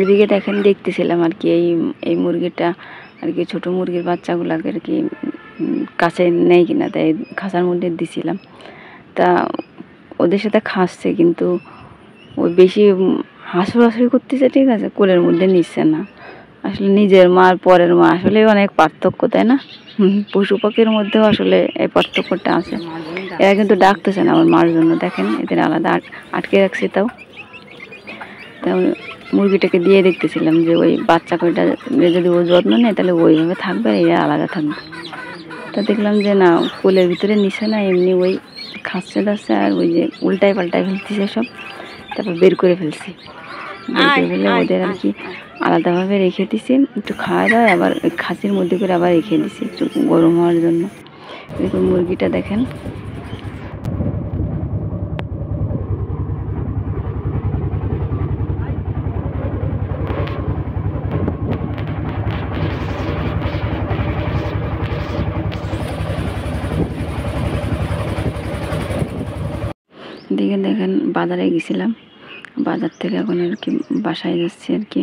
এদিকে দেখেন দেখতেছিলাম আর কি এই এই মুরগিটা আর কি ছোটো মুরগির বাচ্চাগুলোকে আর কি কাছে নেই কিনা, তাই খাঁচার মধ্যে দিছিলাম। তা ওদের সাথে খাচ্ছে, কিন্তু ওই বেশি হাসুরাহাসুরি করতেছে, ঠিক আছে, কোলের মধ্যে নিচ্ছে না। আসলে নিজের মা আর পরের মা আসলে অনেক পার্থক্য, তাই না? পশু পাখির মধ্যেও আসলে এই পার্থক্যটা আছে। এরা কিন্তু ডাকতেছে না আমার মার জন্য, দেখেন এদের আলাদা আটকে রাখছি। তাও মুরগিটাকে দিয়ে দেখতেছিলাম যে ওই বাচ্চা কয়টা যদি ও যত্ন নেয় তাহলে ওইভাবে থাকবে, এরা আলাদা থাকবে। তা দেখলাম যে না, কোলের ভিতরে নিছে না, এমনি ওই খাচ্ছে দাচ্ছে, আর ওই যে উল্টায় পাল্টায় ফেলতেছে সব। তারপর বের করে ফেলছি, বের করে ফেলে ওদের আর কি আলাদাভাবে রেখে দিছি, একটু খাওয়া দাওয়া, আবার ওই খাসির মধ্যে করে আবার রেখে দিছি একটু গরম হওয়ার জন্য। দেখুন মুরগিটা দেখেন, দেখেন বাজারে গেছিলাম, বাজার থেকে এখন আর কি বাসায় যাচ্ছি আর কি।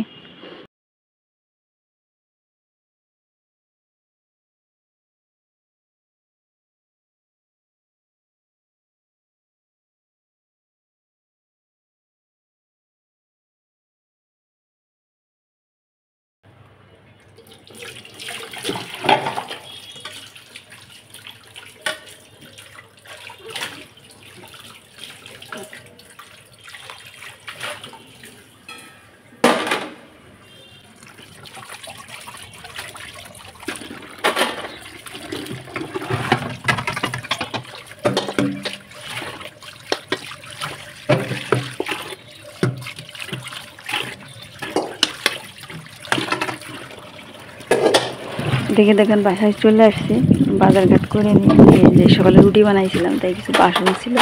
দেখেন বাসায় চলে আসছি, বাজারঘাট করে নিয়ে যে সকালে রুটি বানাইছিলাম, তাই কিছু বাসন ছিল,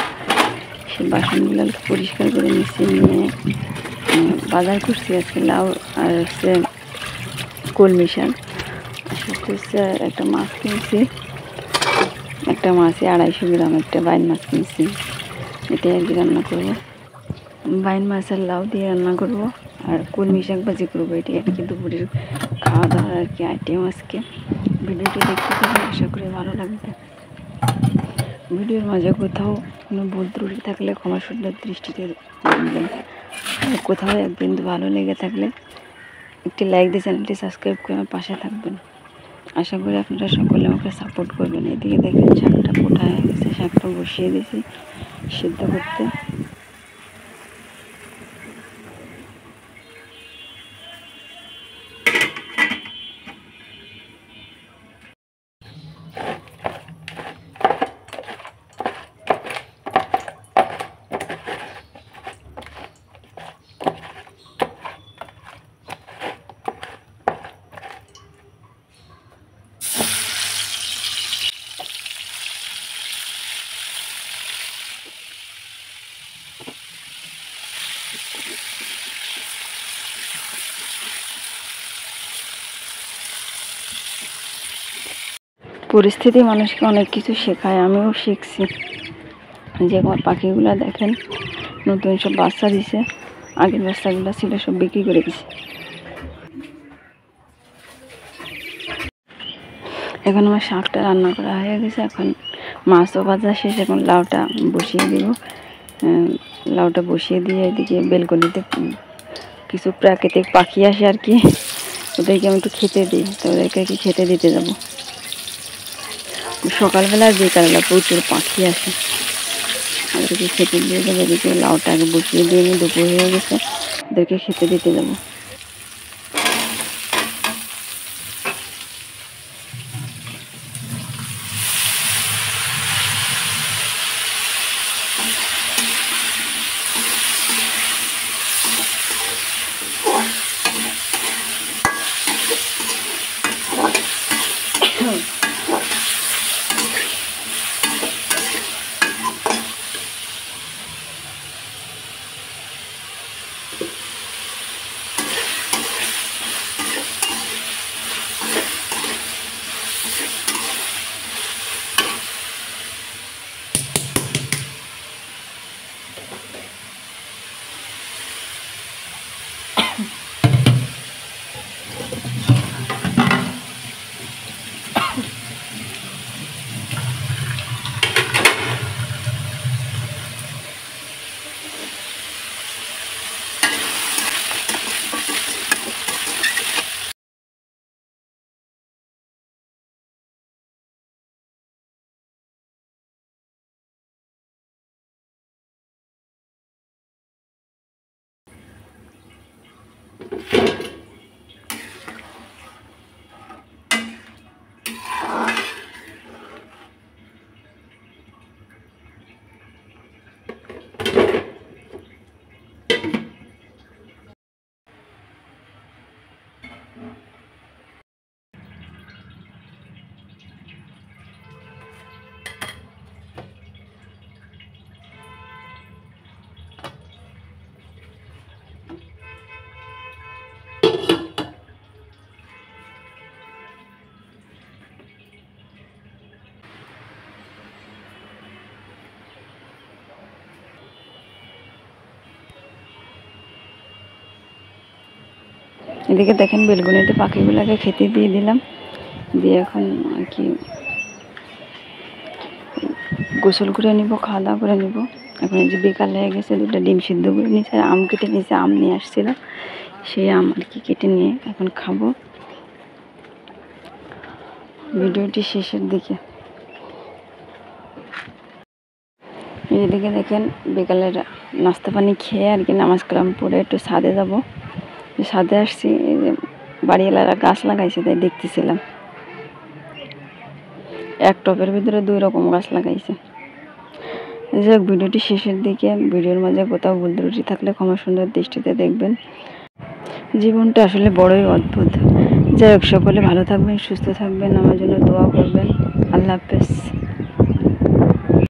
সেই বাসনগুলো পরিষ্কার করে নিচ্ছি, নিয়ে বাজার করছি আজকে লাউ আর হচ্ছে কলমি শাক, হচ্ছে একটা মাছ কিনছি, একটা মাছে 250 গ্রাম একটা বাইন মাছ কিনছি, এটাই আর কি রান্না করবো। বাইন মাছের লাউ দিয়ে রান্না করব আর কলমি শাক ভাজি করবো, এটাই আর কি দুপুরের খাওয়া দাওয়ার আর কি আইটেম আজকে। ভিডিওটি দেখতে থাকুন, আশা করি ভালো লাগবে। ভিডিওর মাঝে কোথাও কোনো ভুল ত্রুটি থাকলে ক্ষমা সুন্দর দৃষ্টিতে দেখবেন। আর কোথাও একদিন ভালো লেগে থাকলে একটি লাইক দিয়ে চ্যানেলটি সাবস্ক্রাইব করে আমার পাশে থাকবেন। আশা করি আপনারা সকলে আমাকে সাপোর্ট করবেন। এদিকে দেখেন শাকটা ফোটা হয়ে গেছে, শাকটা বসিয়ে দিয়েছি সিদ্ধ করতে। পরিস্থিতি মানুষকে অনেক কিছু শেখায়, আমিও শিখছি। যে আমার পাখিগুলো দেখেন নতুন সব বাচ্চা দিছে, আগের বাচ্চাগুলো ছিল সব বিক্রি করে দিছে। এখন আমার শাকটা রান্না করা হয়ে গেছে, এখন মাছও ভাজা শেষ, এখন লাউটা বসিয়ে দেব। লাউটা বসিয়ে দিয়ে এদিকে বেলকনিতে কিছু প্রাকৃতিক পাখি আসে আর কি, ওদেরকে আমি একটু খেতে দিই, তো ওদেরকে কি খেতে দিতে যাব। সকালবেলা আর বিকালবেলা প্রচুর পাখি আসে, ওদেরকে খেতে দিয়ে দেবো। এদিকে লাউটা আগে বসিয়ে দিয়ে নিয়ে দুপুর হয়ে গেছে, ওদেরকে খেতে দিতে যাবো। এদিকে দেখেন বেলগুনিতে পাখিগুলোকে খেতে দিয়ে দিলাম, দিয়ে এখন আর কি গোসল করে নিব, খাওয়া দাওয়া করে নিব। এখন এই যে বিকাল হয়ে গেছে, 2টা ডিম সিদ্ধ করে নিয়েছে, আর আম কেটে নিয়েছে, আম নিয়ে আসছিল, সেই আম আর কি কেটে নিয়ে এখন খাবো। ভিডিওটি শেষের দিকে। এদিকে দেখেন বিকালের নাস্তা পানি খেয়ে আর কি নামাজ কালাম পড়ে একটু ছাদে যাব। ছাদে আসছি, বাড়িওয়ালারা গাছ লাগাইছে, তাই দেখতেছিলাম। এক টবের ভিতরে 2 রকম গাছ লাগাইছে। যাই হোক, ভিডিওটি শেষের দিকে। ভিডিওর মাঝে কোথাও ভুল ত্রুটি থাকলে ক্ষমা সুন্দর দৃষ্টিতে দেখবেন। জীবনটা আসলে বড়ই অদ্ভুত। যাই হোক, সকলে ভালো থাকবেন, সুস্থ থাকবেন, আমার জন্য দোয়া করবেন। আল্লাহ হাফেজ।